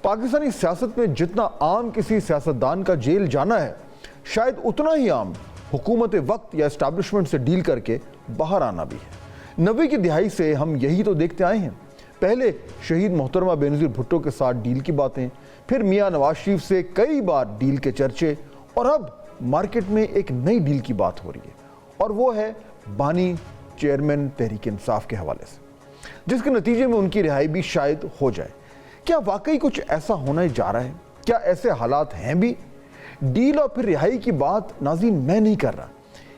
پاکستانی سیاست میں جتنا عام کسی سیاستدان کا جیل جانا ہے، شاید اتنا ہی عام حکومت وقت یا اسٹیبلشمنٹ سے ڈیل کر کے باہر آنا بھی ہے۔ 90 کی دہائی سے ہم یہی تو دیکھتے آئے ہیں۔ پہلے شہید محترمہ بینظیر بھٹو کے ساتھ ڈیل کی باتیں، پھر میاں نواز شریف سے کئی بار ڈیل کے چرچے، اور اب مارکیٹ میں ایک نئی ڈیل کی بات ہو رہی ہے، اور وہ ہے بانی چیئرمین تحریک انصاف کے حوالے سے، جس کے نتیجے میں ان کی رہائی بھی شاید ہو جائے۔ کیا واقعی کچھ ایسا ہونا جا رہا ہے؟ کیا ایسے حالات ہیں بھی؟ ڈیل اور پھر رہائی کی بات ناظرین میں نہیں کر رہا،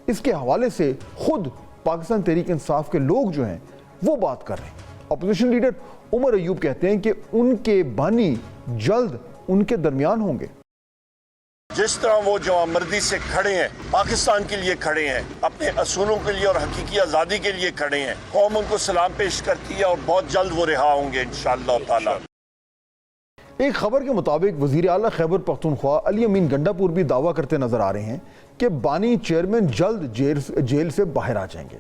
اس کے حوالے سے خود پاکستان تحریک انصاف کے لوگ جو ہیں وہ بات کر رہے ہیں۔ اپوزیشن لیڈر عمر ایوب کہتے ہیں کہ ان کے بانی جلد ان کے درمیان ہوں گے۔ جس طرح وہ جوانمردی سے کھڑے ہیں، پاکستان کے لیے کھڑے ہیں، اپنے اصولوں کے لیے اور حقیقی آزادی کے لیے کھڑے ہیں، قوم ان کو سلام پیش کرتی ہے اور بہت جلد وہ رہا ہوں گے انشاءاللہ تعالی۔ ایک خبر کے مطابق وزیر اعلیٰ خیبر پختونخوا علی امین گنڈاپور بھی دعویٰ کرتے نظر آ رہے ہیں کہ بانی چیئرمین جلد جیل سے باہر آ جائیں گے،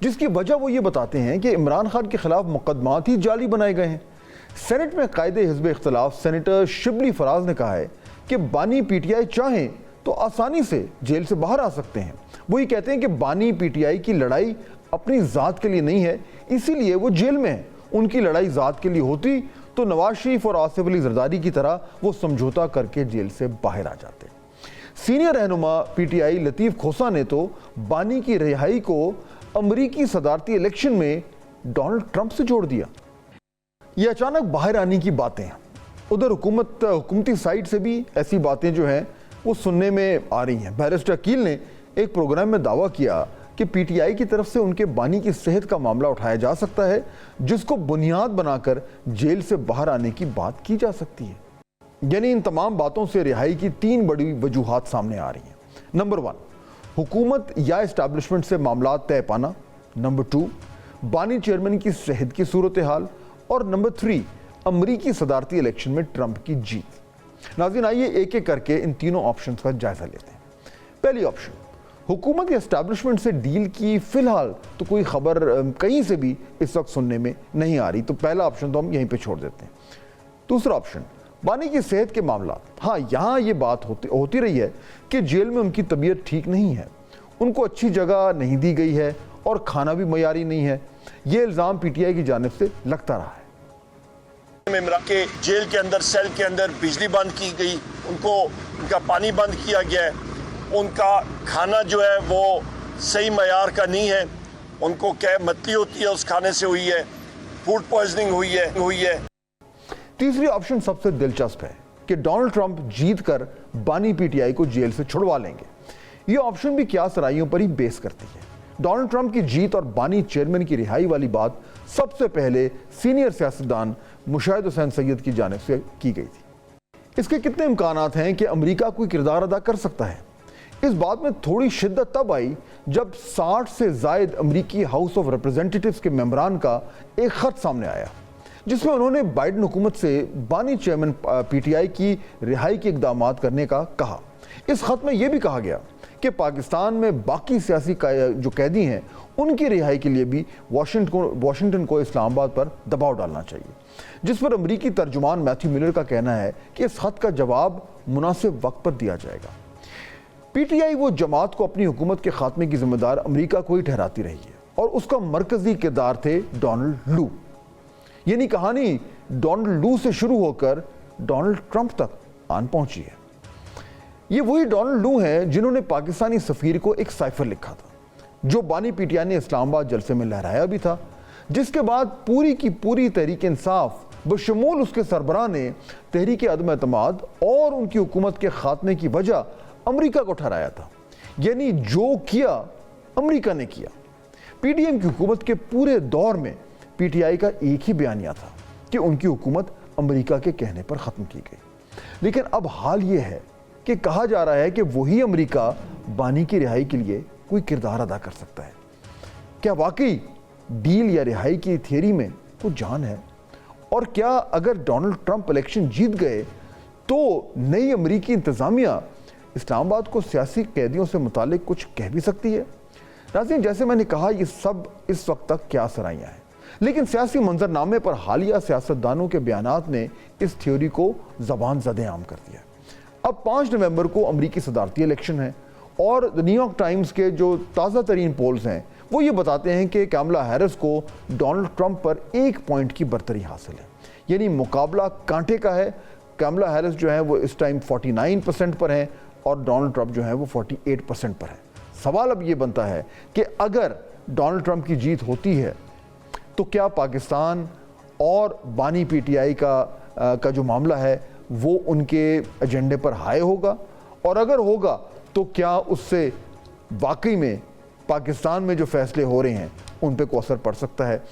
جس کی وجہ وہ یہ بتاتے ہیں کہ عمران خان کے خلاف مقدمات ہی جعلی بنائے گئے ہیں۔ سینٹ میں قائد حزب اختلاف سینیٹر شبلی فراز نے کہا ہے کہ بانی پی ٹی آئی چاہیں تو آسانی سے جیل سے باہر آ سکتے ہیں۔ وہ یہ کہتے ہیں کہ بانی پی ٹی آئی کی لڑائی اپنی ذات کے لیے نہیں ہے، اسی لیے وہ جیل میں ہیں۔ ان کی لڑائی ذات کے لیے ہوتی تو نواز شریف اور آصف علی زرداری کی طرح وہ سمجھوتا کر کے جیل سے باہر آ جاتے۔ سینئر رہنما پی ٹی آئی لطیف کھوسا نے تو بانی کی رہائی کو امریکی صدارتی الیکشن میں ڈونلڈ ٹرمپ سے جوڑ دیا۔ یہ اچانک باہر آنے کی باتیں ہیں، ادھر حکومتی سائٹ سے بھی ایسی باتیں جو ہیں وہ سننے میں آ رہی ہیں۔ بیرسٹر عقیل نے ایک پروگرام میں دعویٰ کیا کہ پی ٹی آئی کی طرف سے ان کے بانی کی صحت کا معاملہ اٹھایا جا سکتا ہے، جس کو بنیاد بنا کر جیل سے باہر آنے کی بات کی جا سکتی ہے۔ یعنی ان تمام باتوں سے رہائی کی 3 بڑی وجوہات سامنے آ رہی ہیں۔ نمبر 1، حکومت یا اسٹیبلشمنٹ سے معاملات طے پانا۔ نمبر 2، بانی چیئرمین کی صحت کی صورتحال۔ اور نمبر 3، امریکی صدارتی الیکشن میں ٹرمپ کی جیت۔ ناظرین آئیے ایک ایک کر کے ان تینوں آپشنز کا جائزہ لیتے ہیں۔ پہلی آپشن، حکومت یا اسٹیبلشمنٹ سے ڈیل کی فی الحال تو کوئی خبر کہیں سے بھی اس وقت سننے میں نہیں آ رہی، تو پہلا آپشن تو ہم یہیں پہ چھوڑ دیتے ہیں۔ دوسرا آپشن، بانی کی صحت کے معاملات۔ ہاں، یہاں یہ بات ہوتی رہی ہے کہ جیل میں ان کی طبیعت ٹھیک نہیں ہے، ان کو اچھی جگہ نہیں دی گئی ہے اور کھانا بھی معیاری نہیں ہے، یہ الزام پی ٹی آئی کی جانب سے لگتا رہا ہے۔ کے جیل کے اندر، سیل کے اندر بجلی بند کی گئی، ان کا پانی بند کیا گیا ہے، ان کا کھانا جو ہے وہ صحیح معیار کا نہیں ہے، ان کو کیا متلی ہوتی ہے اس کھانے سے ہوئی ہے، فوڈ پوائزننگ ہوئی ہے۔ تیسری آپشن سب سے دلچسپ ہے کہ ڈونلڈ ٹرمپ جیت کر بانی پی ٹی آئی کو جیل سے چھڑوا لیں گے۔ یہ آپشن بھی کیا سرائیوں پر ہی بیس کرتی ہے۔ ڈونلڈ ٹرمپ کی جیت اور بانی چیئرمین کی رہائی والی بات سب سے پہلے سینئر سیاستدان مشاہد حسین سید کی جانب سے کی گئی تھی۔ اس کے کتنے امکانات ہیں کہ امریکہ کوئی کردار ادا کر سکتا ہے؟ اس بات میں تھوڑی شدت تب آئی جب 60 سے زائد امریکی ہاؤس آف ریپرزینٹیٹیوز کے ممبران کا ایک خط سامنے آیا، جس میں انہوں نے بائیڈن حکومت سے بانی چیئرمین پی ٹی آئی کی رہائی کے اقدامات کرنے کا کہا۔ اس خط میں یہ بھی کہا گیا کہ پاکستان میں باقی سیاسی جو قیدی ہیں ان کی رہائی کے لیے بھی واشنگٹن کو اسلام آباد پر دباؤ ڈالنا چاہیے، جس پر امریکی ترجمان میتھیو ملر کا کہنا ہے کہ اس خط کا جواب مناسب وقت پر دیا جائے گا۔ پی ٹی آئی وہ جماعت کو اپنی حکومت کے خاتمے کی ذمہ دار امریکہ کو ہی ٹھہراتی رہی ہے، اور اس کا مرکزی کردار تھے ڈونلڈ لو۔ یعنی کہانی ڈونلڈ لو سے شروع ہو کر ڈونلڈ ٹرمپ تک آن پہنچی ہے۔ یہ وہی ڈونلڈ لو ہیں جنہوں نے پاکستانی سفیر کو ایک سائفر لکھا تھا، جو بانی پی ٹی آئی نے اسلام آباد جلسے میں لہرایا بھی تھا، جس کے بعد پوری کی پوری تحریک انصاف بشمول اس کے سربراہ نے تحریک عدم اعتماد اور ان کی حکومت کے خاتمے کی وجہ امریکہ کو ٹھہرایا تھا۔ یعنی جو کیا امریکہ نے کیا۔ پی ٹی ایم کی حکومت کے پورے دور میں پی ٹی آئی کا ایک ہی بیانیہ تھا کہ ان کی حکومت امریکہ کے کہنے پر ختم کی گئی۔ لیکن اب حال یہ ہے کہ کہا جا رہا ہے کہ وہی امریکہ بانی کی رہائی کے لیے کوئی کردار ادا کر سکتا ہے۔ کیا واقعی ڈیل یا رہائی کی تھیوری میں کوئی جان ہے؟ اور کیا اگر ڈونلڈ ٹرمپ الیکشن جیت گئے تو نئی امریکی انتظامیہ اسلام آباد کو سیاسی قیدیوں سے متعلق کچھ کہہ بھی سکتی ہے؟ ناظرین، جیسے میں نے کہا، یہ سب اس وقت تک کیا سرائیاں ہیں، لیکن سیاسی منظرنامے پر حالیہ سیاستدانوں کے بیانات نے اس تھیوری کو زبان زدہ عام کر دیا. اب 5 نومبر کو امریکی صدارتی الیکشن ہے اور نیو یارک ٹائمز کے جو تازہ ترین پولز ہیں وہ یہ بتاتے ہیں کہ کیملا ہیرس کو ڈونلڈ ٹرمپ پر 1 پوائنٹ کی برتری حاصل ہے. یعنی مقابلہ کانٹے کا ہے. کیملا ہیرس جو ہے وہ اس ٹائم 49% پر ہیں اور ڈونلڈ ٹرمپ جو ہے وہ 48% پر ہے. سوال اب یہ بنتا ہے کہ اگر ڈونلڈ ٹرمپ کی جیت ہوتی ہے تو کیا پاکستان اور بانی پی ٹی آئی کا جو معاملہ ہے وہ ان کے ایجنڈے پر ہائے ہوگا, اور اگر ہوگا تو کیا اس سے واقعی میں پاکستان میں جو فیصلے ہو رہے ہیں ان پہ کوئی اثر پڑ سکتا ہے.